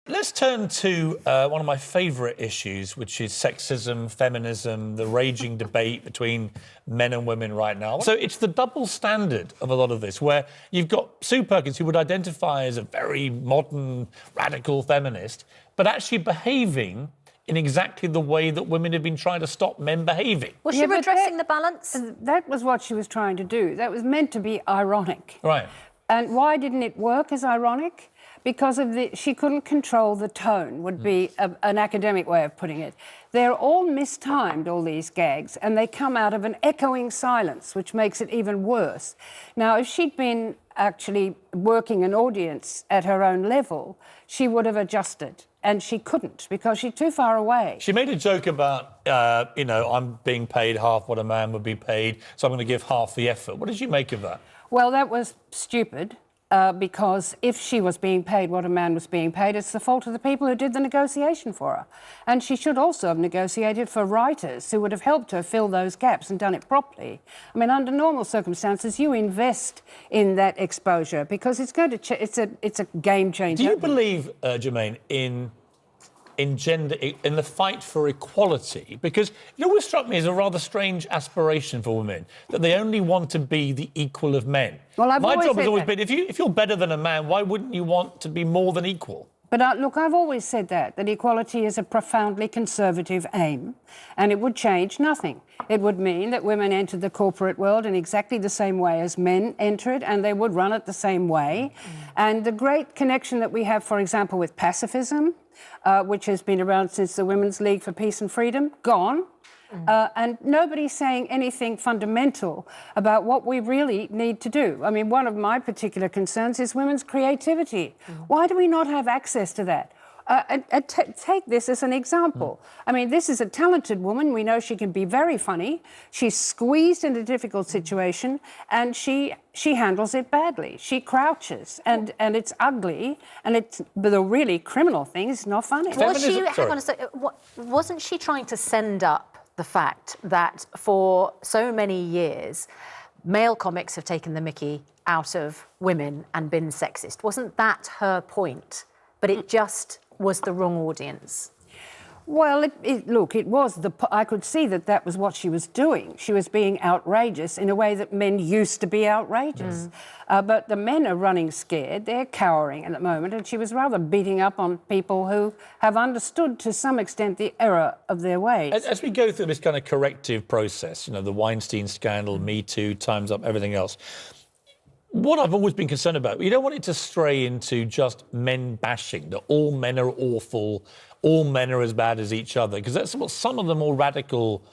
Let's turn to one of my favourite issues, which is sexism, feminism, the raging debate between men and women right now. So it's the double standard of a lot of this, where you've got Sue Perkins, who would identify as a very modern, radical feminist, but actually behaving in exactly the way that women have been trying to stop men behaving. Was she redressing the balance? That was what she was trying to do. That was meant to be ironic. Right. And why didn't it work as ironic? Because she couldn't control the tone, would be an academic way of putting it. They're all mistimed, all these gags, and they come out of an echoing silence, which makes it even worse. Now, if she'd been actually working an audience at her own level, she would have adjusted. And she couldn't, because she's too far away. She made a joke about, I'm being paid half what a man would be paid, so I'm going to give half the effort. What did you make of that? Well, that was stupid. Because if she was being paid what a man was being paid, it's the fault of the people who did the negotiation for her. And she should also have negotiated for writers who would have helped her fill those gaps and done it properly. I mean, under normal circumstances, you invest in that exposure because it's going to it's a game changer. Do you believe, Germaine, in the fight for equality? Because it always struck me as a rather strange aspiration for women, that they only want to be the equal of men. Well, my job has always been, if you're better than a man, why wouldn't you want to be more than equal? But look, I've always said that equality is a profoundly conservative aim, and it would change nothing. It would mean that women entered the corporate world in exactly the same way as men entered, and they would run it the same way. And the great connection that we have, for example, with pacifism, which has been around since the Women's League for Peace and Freedom, gone. And nobody's saying anything fundamental about what we really need to do. I mean, one of my particular concerns is women's creativity. Why do we not have access to that? Take this as an example. I mean, this is a talented woman. We know she can be very funny. She's squeezed in a difficult situation, and she handles it badly. She crouches, and it's ugly, and it's the really criminal thing is not funny. Hang on a second. Wasn't she trying to send up the fact that for so many years, male comics have taken the mickey out of women and been sexist? Wasn't that her point? But it just was the wrong audience. Well, look, it was I could see that was what she was doing. She was being outrageous in a way that men used to be outrageous. But the men are running scared. They're cowering at the moment. And she was rather beating up on people who have understood to some extent the error of their ways. As we go through this kind of corrective process, the Weinstein scandal, Me Too, Time's Up, everything else, what I've always been concerned about, you don't want it to stray into just men bashing, that all men are awful, all men are as bad as each other, because that's what some of the more radical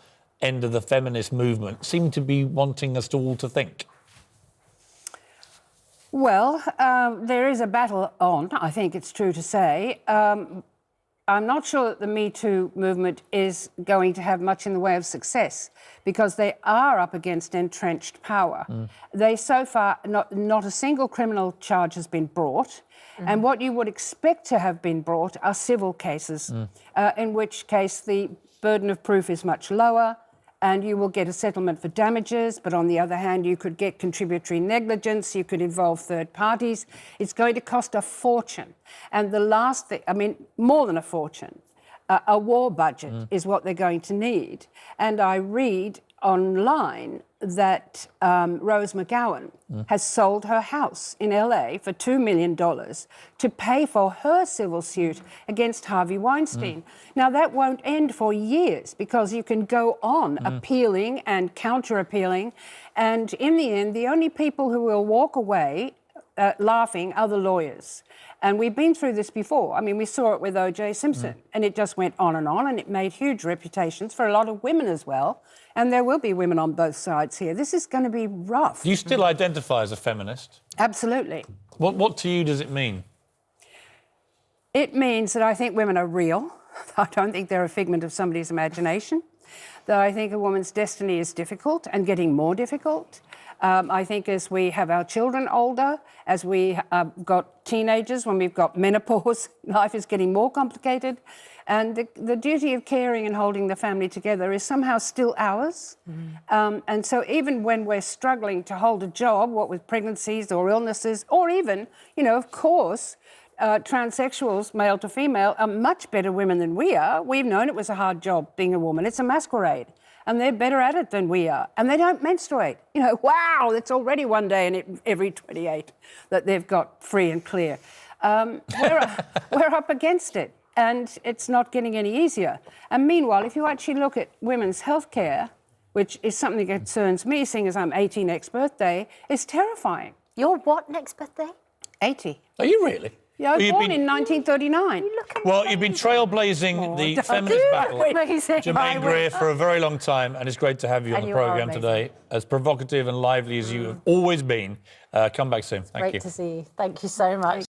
end of the feminist movement seem to be wanting us all to think. Well, there is a battle on, I think it's true to say. I'm not sure that the Me Too movement is going to have much in the way of success because they are up against entrenched power. They so far, not a single criminal charge has been brought. And what you would expect to have been brought are civil cases, in which case the burden of proof is much lower and you will get a settlement for damages. But on the other hand, you could get contributory negligence. You could involve third parties. It's going to cost a fortune. And the last thing, I mean, more than a fortune, a war budget is what they're going to need. And I read online that Rose McGowan has sold her house in LA for $2 million to pay for her civil suit against Harvey Weinstein. Now, that won't end for years because you can go on appealing and counter-appealing. And in the end, the only people who will walk away laughing are the lawyers. And we've been through this before. I mean, we saw it with O.J. Simpson, and it just went on, and it made huge reputations for a lot of women as well. And there will be women on both sides here. This is going to be rough. Do you still identify as a feminist? Absolutely. What to you does it mean? It means that I think women are real. I don't think they're a figment of somebody's imagination. That I think a woman's destiny is difficult and getting more difficult. I think as we have our children older, as we got teenagers, when we've got menopause, life is getting more complicated. And the duty of caring and holding the family together is somehow still ours. And so even when we're struggling to hold a job, what with pregnancies or illnesses, or even, of course, transsexuals, male to female, are much better women than we are. We've known it was a hard job being a woman. It's a masquerade. And they're better at it than we are. And they don't menstruate. You know, wow, it's already one day in every 28 that they've got free and clear. We're up against it, and it's not getting any easier. And meanwhile, if you actually look at women's health care, which is something that concerns me, seeing as I'm 80 next birthday, is terrifying. Your what next birthday? 80. Are you really? Yeah, I was born in 1939. Well, you've been trailblazing the don't feminist do battle, it. Amazing. Germaine Greer, for a very long time, and it's great to have you on And the you are programme amazing. today. As provocative and lively as you have always been. Come back soon. Thank you. Great to see you. Thank you so much.